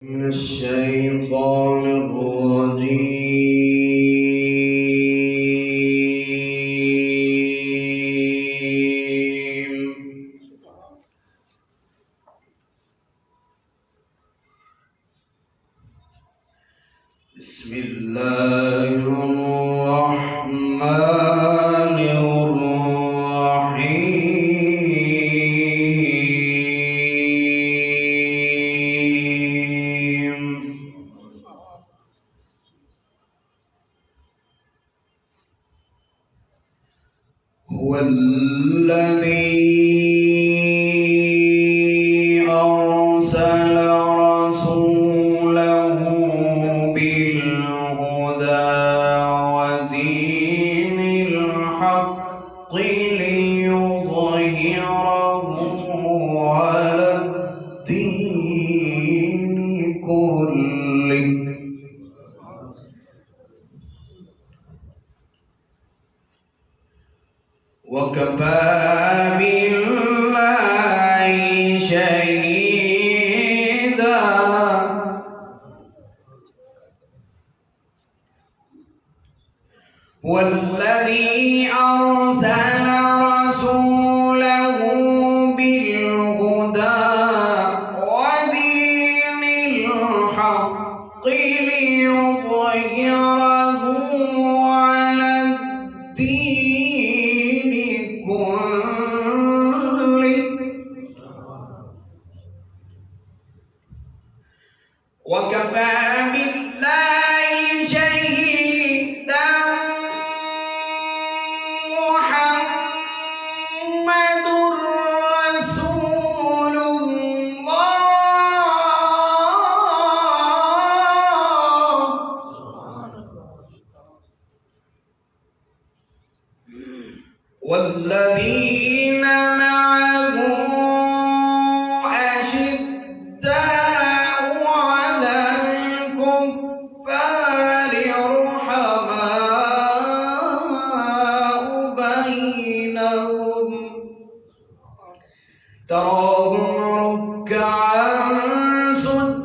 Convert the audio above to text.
من الشيطان الرجيم. بسم الله الرحمن الرحيم. هو الذي أرسل رسوله بالهدى ودين الحق ليظهره على الدين كله وكفى بالله شهيدا. والذي أرسل رسوله بالهدى ودين الحق ليظهره على الدين كله وكفى بالله شهيدا. محمد رسول الله والذين معه أشداء على الكفار رحماء بينهم تراهم ركعا سجدا